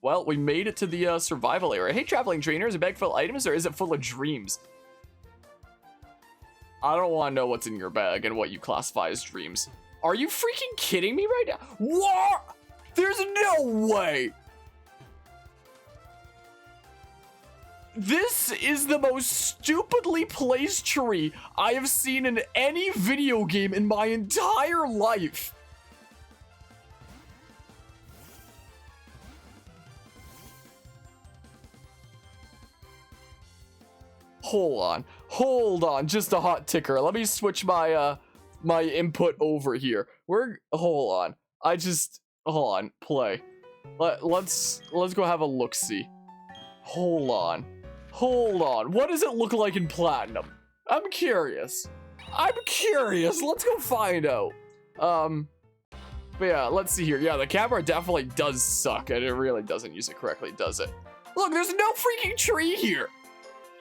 Well, we made it to the survival area. Hey, traveling trainer, is a bag full of items or is it full of dreams? I don't want to know what's in your bag and what you classify as dreams. Are you freaking kidding me right now? What? There's no way. This is the most stupidly placed tree I have seen in any video game in my entire life. Hold on, just a hot ticker. Let me switch my my input over here. Hold on, play. Let's go have a look-see. Hold on. What does it look like in platinum? I'm curious. Let's go find out. But yeah, let's see here. Yeah, the camera definitely does suck, and it really doesn't use it correctly, does it? Look, there's no freaking tree here.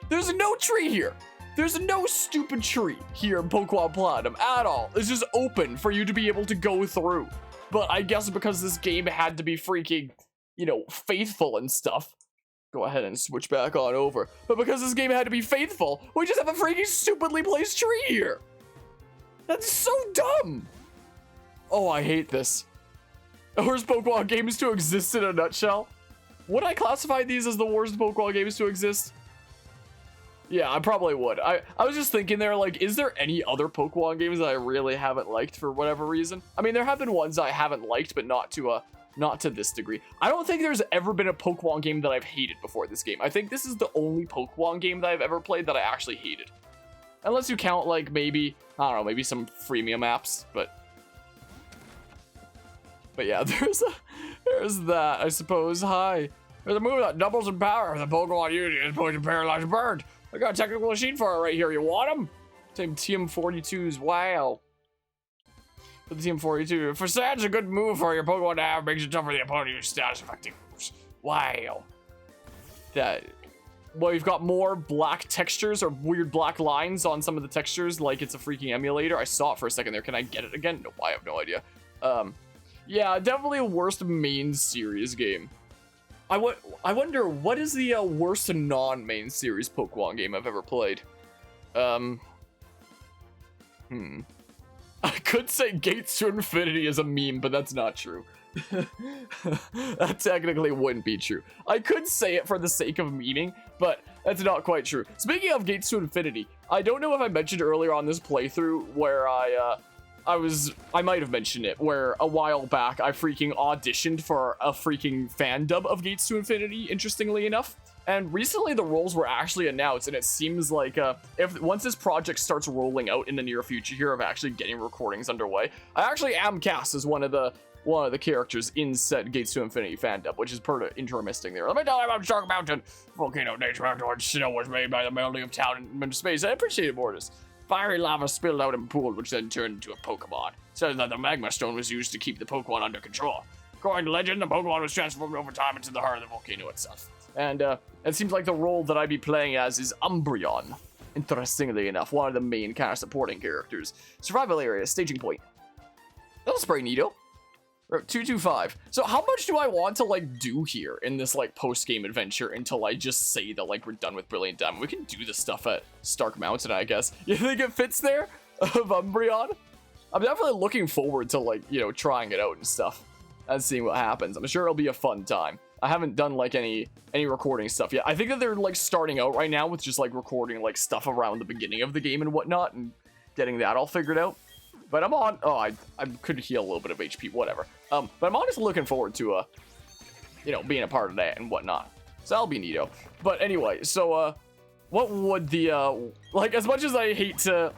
There's no tree here. There's no stupid tree here in Pokemon Platinum at all. It's just open for you to be able to go through. But I guess because this game had to be freaking, you know, faithful and stuff. Go ahead and switch back on over. But because this game had to be faithful, we just have a freaking stupidly placed tree here. That's so dumb. Oh, I hate this. Worst Pokemon games to exist in a nutshell. Would I classify these as the worst Pokemon games to exist? Yeah, I probably would. I was just thinking there, like, is there any other Pokemon games that I really haven't liked for whatever reason? I mean, there have been ones I haven't liked, but not to this degree. I don't think there's ever been a Pokemon game that I've hated before this game. I think this is the only Pokemon game that I've ever played that I actually hated. Unless you count, like, maybe, I don't know, maybe some freemium apps, but yeah, there's that, I suppose. Hi. There's a move that doubles in power. The Pokemon uses poison paralyzed bird. I got a technical machine for it right here. You want them? Same TM42s. Wow. The TM42. For Sand's a good move for your Pokemon to have. Makes it tough for the opponent to use status affecting moves. Wow. Well, you've got more black textures or weird black lines on some of the textures, like it's a freaking emulator. I saw it for a second there. Can I get it again? No, I have no idea. Yeah, definitely a worst main series game. I wonder, what is the worst non-main series Pokemon game I've ever played? I could say Gates to Infinity is a meme, but that's not true. That technically wouldn't be true. I could say it for the sake of memeing, but that's not quite true. Speaking of Gates to Infinity, I don't know if I mentioned earlier on this playthrough where I might have mentioned it, where a while back I freaking auditioned for a freaking fan dub of Gates to Infinity, interestingly enough. And recently the roles were actually announced, and it seems like once this project starts rolling out in the near future here of actually getting recordings underway, I actually am cast as one of the characters in said Gates to Infinity fan dub, which is pretty interesting there. Let me tell you about Shark Mountain. Volcano nature afterwards, snow was made by the melting of town in space. I appreciate it, Mortis. Fiery lava spilled out and pooled, which then turned into a Pokemon. Says that the magma stone was used to keep the Pokemon under control. According to legend, the Pokemon was transformed over time into the heart of the volcano itself. And it seems like the role that I'd be playing as is Umbreon. Interestingly enough, one of the main kind of supporting characters. Survival area, staging point. That was pretty neato. 225. So how much do I want to like do here in this like post-game adventure until I just say that like we're done with Brilliant Diamond? We can do the stuff at Stark Mountain, I guess. You think it fits there of Umbreon? I'm definitely looking forward to like, you know, trying it out and stuff and seeing what happens. I'm sure it'll be a fun time. I haven't done like any recording stuff yet. I think that they're like starting out right now with just like recording like stuff around the beginning of the game and whatnot and getting that all figured out. But I'm on, I could heal a little bit of HP, whatever. But I'm honestly looking forward to, you know, being a part of that and whatnot. So that'll be neato. But anyway, so, what would the, like, as much as I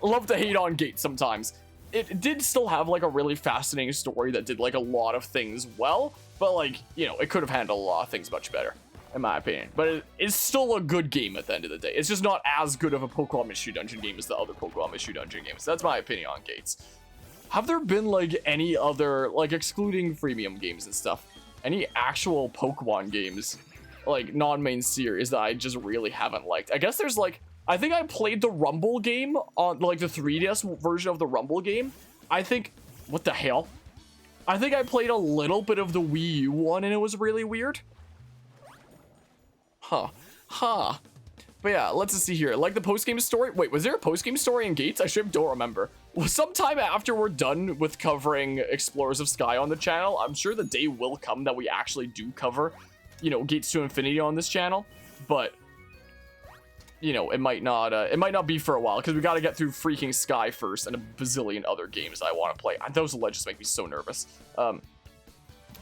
love to hate on Gates sometimes, it did still have, like, a really fascinating story that did, like, a lot of things well. But, like, you know, it could have handled a lot of things much better, in my opinion. But it's still a good game at the end of the day. It's just not as good of a Pokemon Mystery Dungeon game as the other Pokemon Mystery Dungeon games. That's my opinion on Gates. Have there been, like, any other, like, excluding freemium games and stuff, any actual Pokemon games, like, non-main series that I just really haven't liked? I guess there's, like, I think I played the Rumble game on, like, the 3DS version of the Rumble game. I think, what the hell? I think I played a little bit of the Wii U one, and it was really weird. Huh. But yeah, let's see here. Like the post-game story. Wait, was there a post-game story in Gates? I don't remember. Well, sometime after we're done with covering Explorers of Sky on the channel, I'm sure the day will come that we actually do cover, you know, Gates to Infinity on this channel. But, you know, it might not be for a while because we got to get through freaking Sky first and a bazillion other games I want to play. Those legends make me so nervous.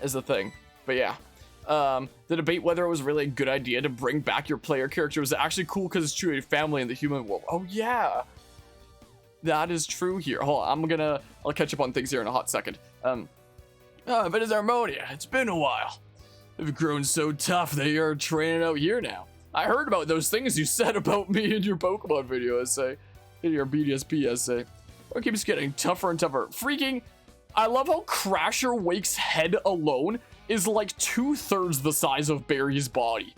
Is the thing. But yeah. The debate whether it was really a good idea to bring back your player character was actually cool because it's true to family in the human world. Oh yeah, that is true here. Hold on, I'll catch up on things here in a hot second. But it's Harmonia. It's been a while. They've grown so tough that you're training out here now. I heard about those things you said about me in your Pokemon video essay, in your BDSP essay. It keeps getting tougher and tougher. Freaking, I love how Crasher Wake's head alone is like 2/3 the size of Barry's body.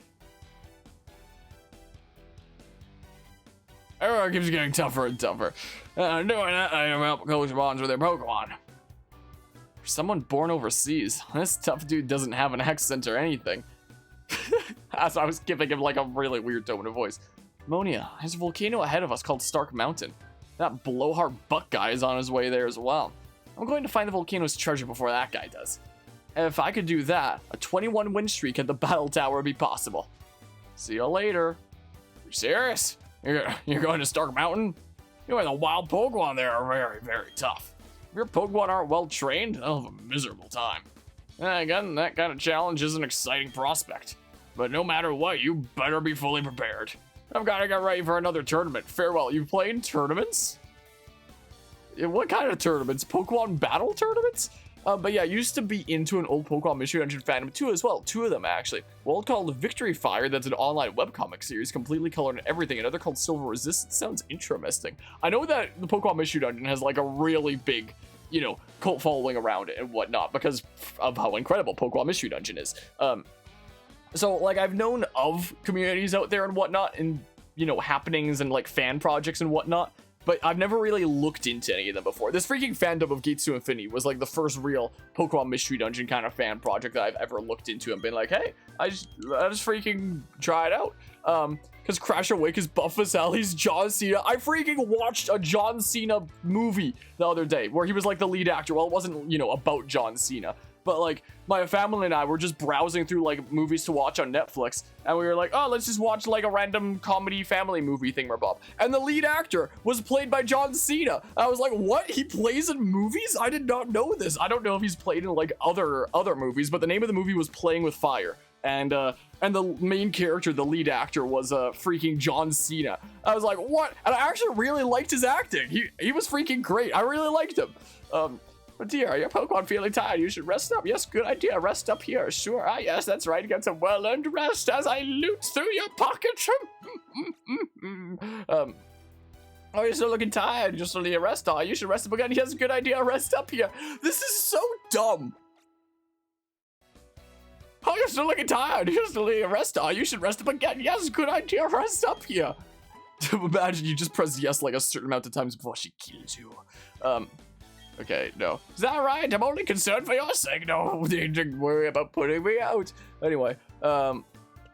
Everyone keeps getting tougher and tougher. Doing that, I help coach bonds with their Pokemon. For someone born overseas, this tough dude doesn't have an accent or anything. As I was giving him like a really weird tone of voice. Monia, there's a volcano ahead of us called Stark Mountain. That blowhard buck guy is on his way there as well. I'm going to find the volcano's treasure before that guy does. If I could do that, a 21 win streak at the Battle Tower would be possible. See you later. You're serious? You're going to Stark Mountain? You know, the wild Pokemon there are very, very tough. If your Pokemon aren't well trained, they'll have a miserable time. And again, that kind of challenge is an exciting prospect. But no matter what, you better be fully prepared. I've got to get ready for another tournament. Farewell. You play in tournaments? What kind of tournaments? Pokemon battle tournaments? But yeah, I used to be into an old Pokemon Mystery Dungeon fandom too as well. 2 of them actually. One called Victory Fire, that's an online webcomic series, completely colored and everything. Another called Silver Resistance. Sounds interesting. I know that the Pokemon Mystery Dungeon has like a really big, you know, cult following around it and whatnot because of how incredible Pokemon Mystery Dungeon is. So like I've known of communities out there and whatnot and, you know, happenings and like fan projects and whatnot. But I've never really looked into any of them before. This freaking fandom of Gates to Infinity was like the first real Pokemon Mystery Dungeon kind of fan project that I've ever looked into and been like, hey, I just freaking try it out. Because Crasher Wake is buff as hell. He's John Cena. I freaking watched a John Cena movie the other day where he was like the lead actor. Well, it wasn't, you know, about John Cena. But like my family and I were just browsing through like movies to watch on Netflix, and we were like, oh, let's just watch like a random comedy family movie thingamabob. And the lead actor was played by John Cena. I was like, what? He plays in movies? I did not know this. I don't know if he's played in like other movies, but the name of the movie was Playing with Fire. And the main character, the lead actor, was freaking John Cena. I was like, what? And I actually really liked his acting. He was freaking great. I really liked him. But dear, your Pokemon feeling tired. You should rest up. Yes, good idea. Rest up here. Sure. Ah, yes, that's right. Get some well-earned rest as I loot through your pockets. Oh, you're still looking tired. You still need a rest. Oh, you should rest up again. Yes, good idea. Rest up here. This is so dumb. Oh, you're still looking tired. You still need a rest. Oh, you should rest up again. Yes, good idea. Rest up here. Imagine you just press yes like a certain amount of times before she kills you. Okay, no. Is that right? I'm only concerned for your sake. No need to worry about putting me out. Anyway,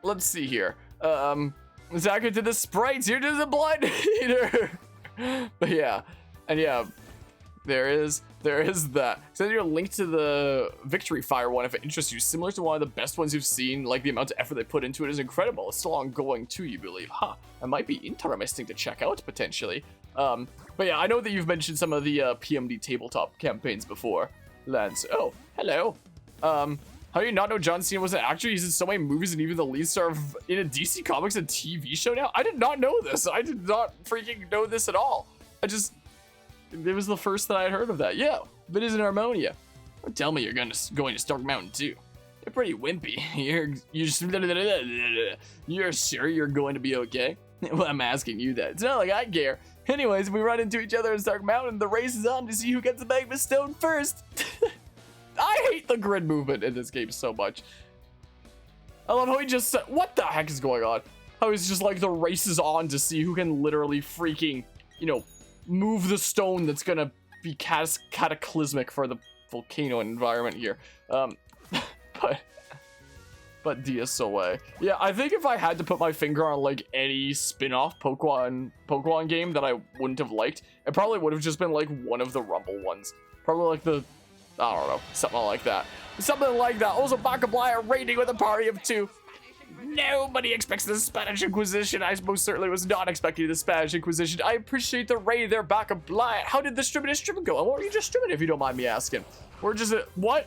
let's see here. Zach to the sprites, here to the blood eater. But yeah, and yeah, there is that. Send your link to the Victory Fire one if it interests you. Similar to one of the best ones you've seen, like the amount of effort they put into it is incredible. It's still ongoing too, you believe? Huh, that might be interesting to check out potentially. But yeah, I know that you've mentioned some of the PMD tabletop campaigns before, Lance. Oh, hello. How do you not know John Cena was an actor? He's in so many movies and even the lead star in a DC Comics and TV show now? I did not know this. I did not freaking know this at all. It was the first that I had heard of that. Yeah, but isn't Harmonia. Don't tell me you're going to Stark Mountain too. You're pretty wimpy. You're sure you're going to be okay? Well, I'm asking you that. It's not like I care. Anyways, we run into each other in Stark Mountain. The race is on to see who gets the Magma Stone first. I hate the grid movement in this game so much. I love how he just said, what the heck is going on? How he's just like, the race is on to see who can literally freaking, you know, move the stone that's gonna be cataclysmic for the volcano environment here. But but DSOA. Yeah, I think if I had to put my finger on like any spin-off Pokemon game that I wouldn't have liked, it probably would have just been like one of the Rumble ones. Probably like the, I don't know, something like that. Something like that. Also, Markiplier raiding with a party of 2. Nobody expects the Spanish Inquisition. I most certainly was not expecting the Spanish Inquisition. I appreciate the raid there, Markiplier. How did the stream go? And what were you just streaming, if you don't mind me asking? We're just, what?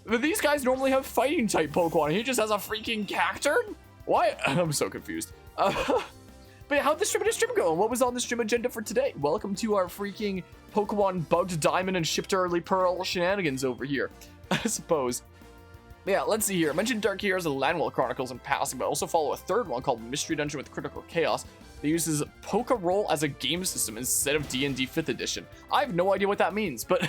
These guys normally have fighting type Pokemon. He just has a freaking Cacturn? What? I'm so confused. But yeah, how'd the stream go? And what was on the stream agenda for today? Welcome to our freaking Pokemon Bugged Diamond and Shipped Early Pearl shenanigans over here, I suppose. Yeah, let's see here. I mentioned Dark Heroes and Landwell Chronicles in passing, but I also follow a third one called Mystery Dungeon with Critical Chaos that uses Poké-Roll as a game system instead of D&D 5th edition. I have no idea what that means, but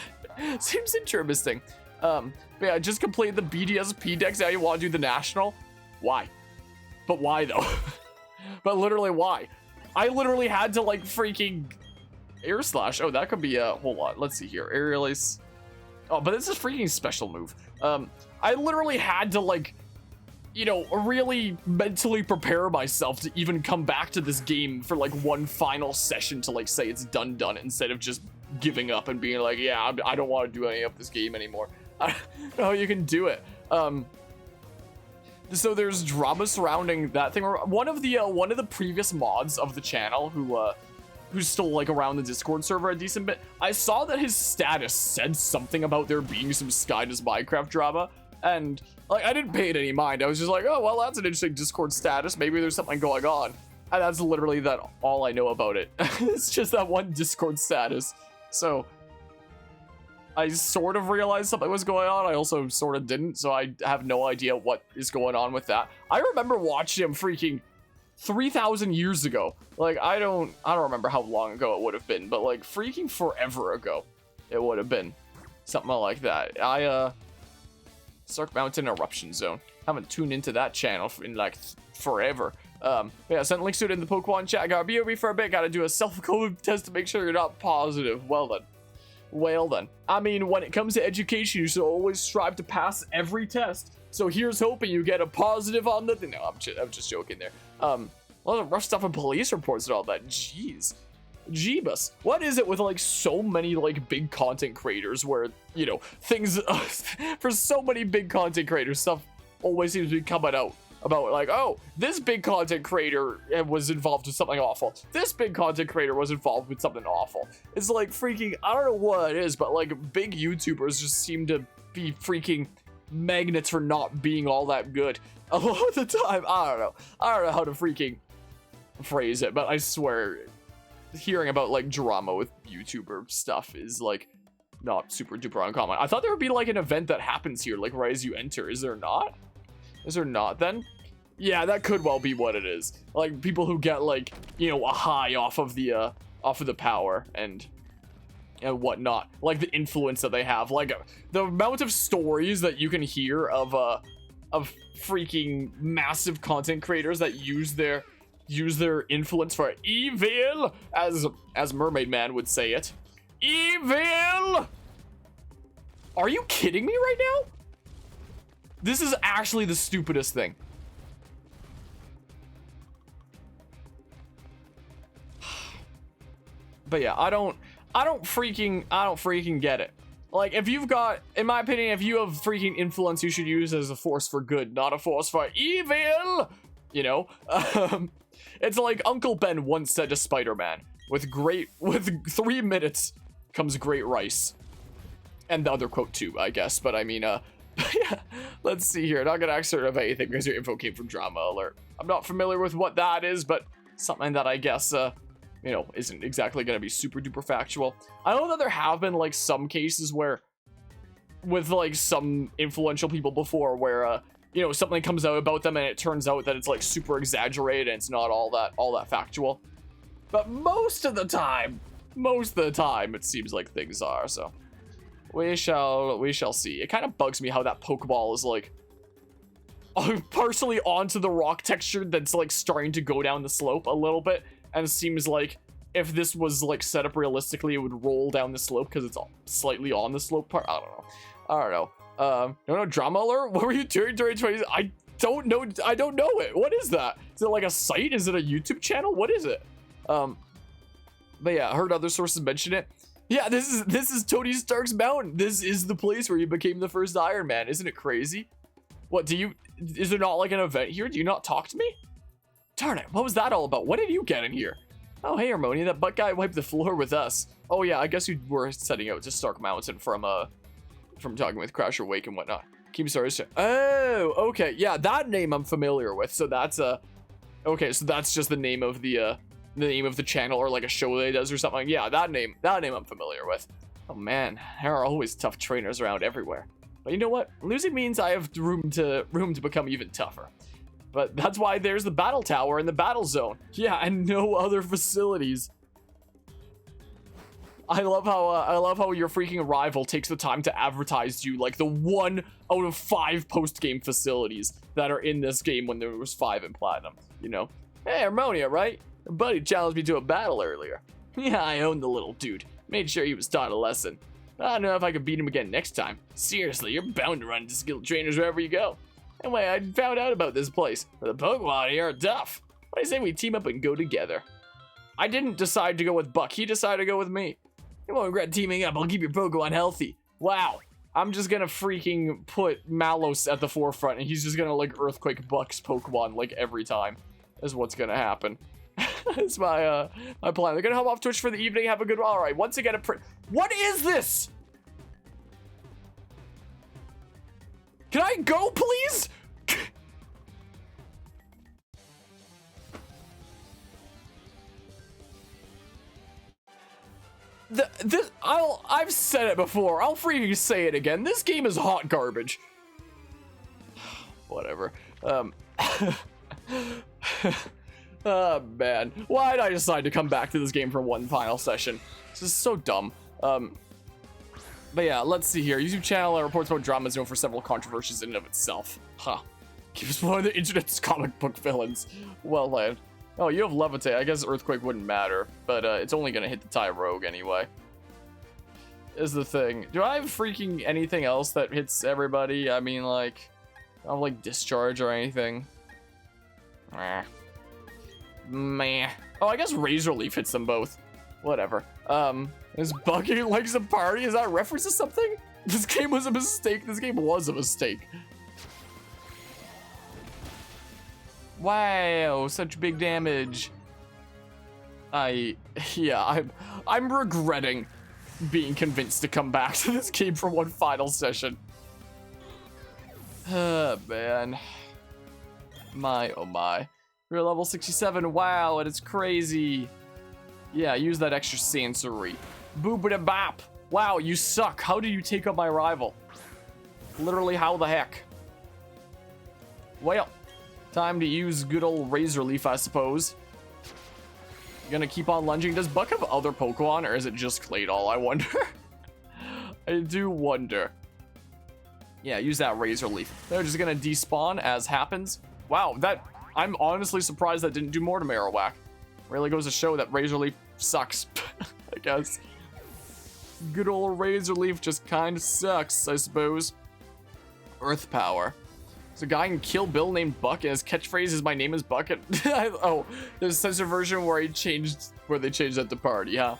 seems interesting. But yeah, I just completed the BDSP decks. Now you want to do the National? Why? But why though? But literally why? I literally had to like freaking Air Slash. Oh, that could be a whole lot. Let's see here. Aerial Ace. Oh, but this is freaking special move. I literally had to like, you know, really mentally prepare myself to even come back to this game for like one final session to like say it's done instead of just giving up and being like, yeah, I don't want to do any of this game anymore. I don't know how you can do it. So there's drama surrounding that thing. One of the previous mods of the channel who's still like around the Discord server a decent bit, I saw that his status said something about there being some Sky Does Minecraft drama, and like I didn't pay it any mind. I was just like, oh well, that's an interesting Discord status, maybe there's something going on. And that's literally all I know about it. It's just that one Discord status. So I sort of realized something was going on. I also sort of didn't, so I have no idea what is going on with that. I remember watching him freaking 3,000 years ago. Like, I don't remember how long ago it would have been, but like freaking forever ago it would have been. Something like that. Stark Mountain Eruption Zone. Haven't tuned into that channel in like forever. Yeah, sent links to it in the Pokemon chat. Gotta be over for a bit. Gotta do a self-COVID test to make sure you're not positive. Well then. I mean, when it comes to education, you should always strive to pass every test. So here's hoping you get a positive on the... No, I'm just joking there. A lot of rough stuff in police reports and all that. Jeez. Jeebus. What is it with, like, so many, like, big content creators where, you know, things... for so many big content creators, stuff always seems to be coming out about, like, oh, this big content creator was involved with something awful. This big content creator was involved with something awful. It's like freaking... I don't know what it is, but, like, big YouTubers just seem to be freaking magnets for not being all that good a lot of the time. I don't know how to freaking phrase it, but I swear hearing about like drama with YouTuber stuff is like not super duper uncommon. I thought there would be like an event that happens here like right as you enter. Is there not then? Yeah, that could well be what it is. Like people who get like, you know, a high off of the power and whatnot, like the influence that they have, like the amount of stories that you can hear of freaking massive content creators that use their influence for evil, as Mermaid Man would say it. Evil! Are you kidding me right now? This is actually the stupidest thing. But yeah, I don't freaking get it. Like, if you've got, in my opinion, if you have freaking influence, you should use it as a force for good, not a force for evil. You know, it's like Uncle Ben once said to Spider-Man, with 3 minutes comes great rice. And the other quote too, I guess. But I mean, yeah, let's see here. Not gonna excerpt of anything because your info came from Drama Alert. I'm not familiar with what that is, but something that I guess, you know, isn't exactly going to be super duper factual. I know that there have been like some cases where with like some influential people before where, you know, something comes out about them and it turns out that it's like super exaggerated and it's not all that factual. But most of the time, it seems like things are, so we shall see. It kind of bugs me how that Pokeball is like partially onto the rock texture that's like starting to go down the slope a little bit. And it seems like if this was like set up realistically, it would roll down the slope because it's slightly on the slope part. I don't know. No, Drama Alert. What were you doing during 20? don't know. I don't know it. What is that? Is it like a site? Is it a YouTube channel? What is it? But yeah, I heard other sources mention it. Yeah, this is Tony Stark's mountain. This is the place where you became the first Iron Man. Isn't it crazy? What is there not like an event here? Do you not talk to me? Darn it, what was that all about? What did you get in here? Oh, hey, Harmonia, that butt guy wiped the floor with us. Oh yeah, I guess you were setting out to Stark Mountain from talking with Crasher Wake and whatnot. Keep stars. Oh, okay, yeah, that name I'm familiar with. So that's okay, so that's just the name of the channel or like a show that he does or something. Yeah, that name I'm familiar with. Oh man, there are always tough trainers around everywhere. But you know what? Losing means I have room to become even tougher. But that's why there's the battle tower and the battle zone. Yeah, and no other facilities. I love how your freaking rival takes the time to advertise you like the 1 out of 5 post-game facilities that are in this game when there was 5 in Platinum. You know, hey, Harmonia, right? Your buddy challenged me to a battle earlier. Yeah, I owned the little dude. Made sure he was taught a lesson. I don't know if I could beat him again next time. Seriously, you're bound to run into skilled trainers wherever you go. Anyway, I found out about this place. The Pokemon here are tough. What do you say we team up and go together? I didn't decide to go with Buck. He decided to go with me. You won't regret teaming up. I'll keep your Pokemon healthy. Wow. I'm just gonna freaking put Malos at the forefront, and he's just gonna like Earthquake Buck's Pokemon like every time. Is what's gonna happen. That's my plan. They're gonna hop off Twitch for the evening. Have a good one. All right. Once again, what is this? Can I go, please? I've said it before. I'll freaking say it again. This game is hot garbage. Whatever. Oh man, why did I decide to come back to this game for one final session? This is so dumb. But yeah, let's see here. YouTube channel reports about drama zone for several controversies in and of itself. Huh. Gives one of the internet's comic book villains. Well then. Oh, you have Levitate. I guess Earthquake wouldn't matter, but it's only gonna hit the Ty Rogue anyway. Is the thing. Do I have freaking anything else that hits everybody? I mean, like, I don't have like Discharge or anything. Meh. Oh, I guess Razor Leaf hits them both. Whatever. Is Bucky likes a party? Is that a reference to something? This game was a mistake. This game was a mistake. Wow, such big damage. I'm regretting being convinced to come back to this game for one final session. Man. My, oh my. You're level 67, wow, and it's crazy. Yeah, use that extra sensory. Boop-a-da-bop. Wow, you suck. How did you take up my rival? Literally, how the heck? Well, time to use good old Razor Leaf, I suppose. Gonna keep on lunging. Does Buck have other Pokemon, or is it just Claydol, I wonder? I do wonder. Yeah, use that Razor Leaf. They're just gonna despawn, as happens. Wow, I'm honestly surprised that didn't do more to Marowak. Really goes to show that Razor Leaf sucks, I guess. Good old Razor Leaf just kind of sucks, I suppose. Earth Power. There's a guy in Kill Bill named Buck, and his catchphrase is "My name is Buck." Oh, there's a censor version where they changed that to party, huh?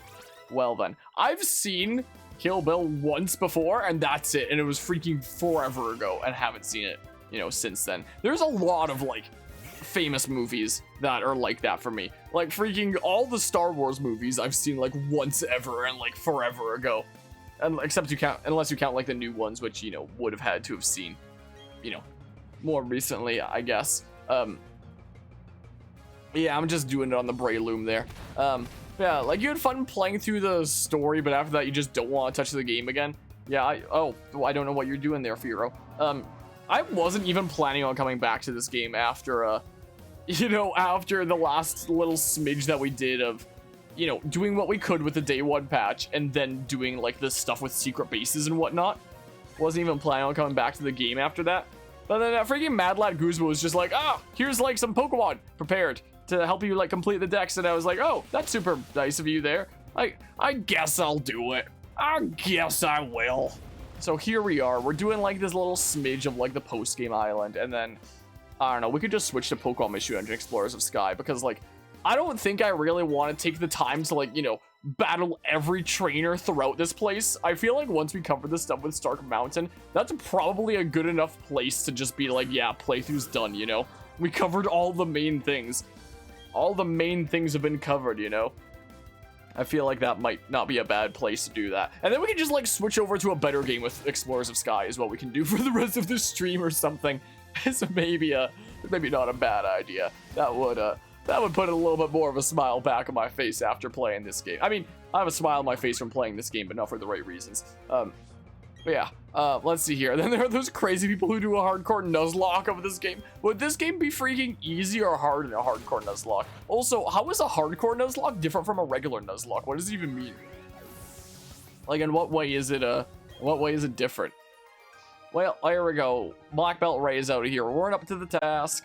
Well then, I've seen Kill Bill once before, and that's it. And it was freaking forever ago, and haven't seen it, you know, since then. There's a lot of like famous movies that are like that for me. Like freaking all the Star Wars movies I've seen like once ever and like forever ago. And unless you count like the new ones, which, you know, would have had to have seen, you know, more recently, I guess. Yeah, I'm just doing it on the Breloom there. Yeah, like you had fun playing through the story, but after that you just don't want to touch the game again. Yeah, I don't know what you're doing there, Firo. I wasn't even planning on coming back to this game after you know, after the last little smidge that we did of, you know, doing what we could with the day one patch and then doing like this stuff with secret bases and whatnot. Wasn't even planning on coming back to the game after that. But then that freaking Mad Lad Guzma was just like, oh, here's like some Pokemon prepared to help you like complete the decks. And I was like, oh, that's super nice of you there. I guess I'll do it. I guess I will. So here we are. We're doing like this little smidge of like the post-game island. And then I don't know, we could just switch to Pokemon Mission Engine Explorers of Sky, because, like, I don't think I really want to take the time to, like, you know, battle every trainer throughout this place. I feel like once we cover this stuff with Stark Mountain, that's probably a good enough place to just be like, yeah, playthrough's done, you know? We covered all the main things. All the main things have been covered, you know? I feel like that might not be a bad place to do that. And then we can just, like, switch over to a better game with Explorers of Sky is what we can do for the rest of the stream or something. It's maybe not a bad idea. That would put a little bit more of a smile back on my face after playing this game. I mean, I have a smile on my face from playing this game, but not for the right reasons. But yeah, let's see here. Then there are those crazy people who do a hardcore Nuzlocke of this game. Would this game be freaking easy or hard in a hardcore Nuzlocke? Also, how is a hardcore Nuzlocke different from a regular Nuzlocke? What does it even mean? Like, in what way is it different? Well, here we go. Black Belt Ray is out of here. We're up to the task.